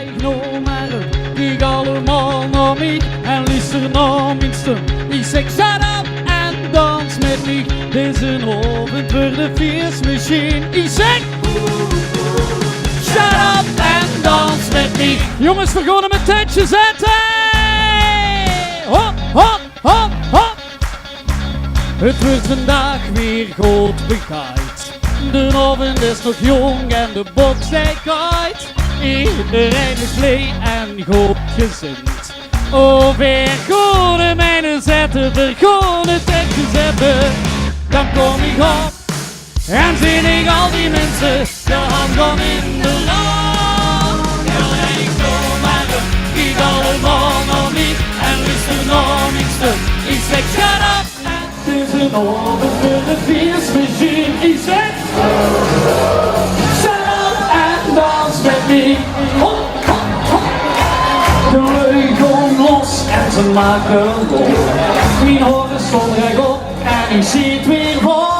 luister nou maar op. Kijk allemaal naar mij en luister naar mijn stem. Ik zeg shut up en dans met mij. Deze avond voor de feestmachine. Ik zeg shut up en dans met mij. Jongens, we gaan met tentje zetten. Hop, hop, hop, hop. Het wordt vandaag weer goed bekijkt. De avond is nog jong en de box steekt uit. Iedereen is blij en goed gezind. Oh, weer goede mijnen zetten, weer goede tentje zetten. Dan kom ik op en zie ik al die mensen de hand gaan in de lucht. Ja, ik kom maar op, kijk allemaal naar mij en luister naar mijn stuk. Ik zeg shut up. Het is een avond voor de feestmachine. Ik zeg shut up en dans met mij. Hop, hop, hop. De lui gaan los en ze maken los. Mijn horen stond rechtop en ik zie het weer vol.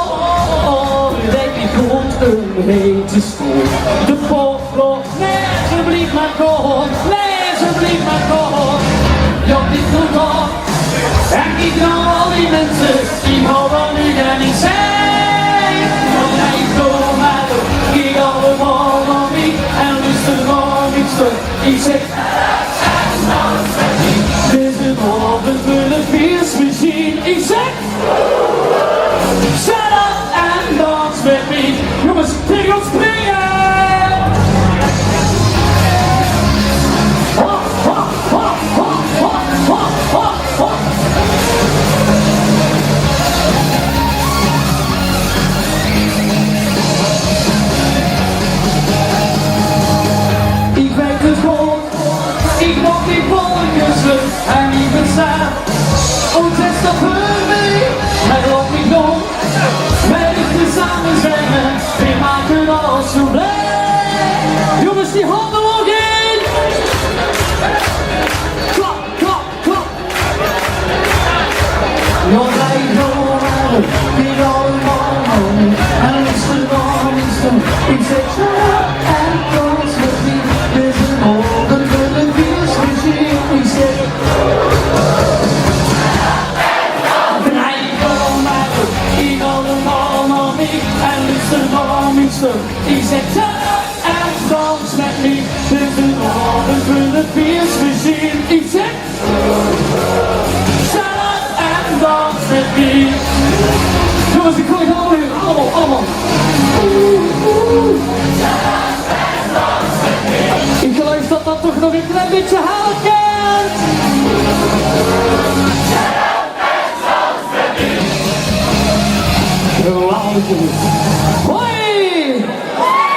Ik denk ik komt een hete school. De popklok, nee ze blijft maar komen. Nee ze blijft maar komen. Ja, dit moet op. En ik kan al die mensen, die houden nu en ik zeg. Ja, ik kom maar op, kijk allemaal naar mij en luister naar mijn stuk. Ik zeg, dit is een avond voor de feestmachine. Ik zeg, shut up en dans met mij. Jongens, tegen ons springen! Hop, hop, hop, hop, hop, hop, hop, hop. Ik weet het goed, ik nog die bolletjes en ik ben saai. Und es doch für mich, maar laat mich nog, wij moeten samen zeggen, we maken alles zo blij. Jongens, die handen nog in! Klap, klap, klap! Ja, wij gaan die allemaal om, en luister naar mijn stem. Ik zeg shut en dans met mij, dit is een avond voor de feestmachine. Ik zeg en luister naar mijn stuk. Ik zeg shut up en dans met mij. Dit is een avond voor de feestmachine. Ik zeg shut up en dans met mij. Jongens, ik gooi het allemaal weer. Allemaal, allemaal. Shut up en dans met mij. Ik geloof dat dat toch nog een klein beetje haalt kent. Shut up en dans met mij. Hoi!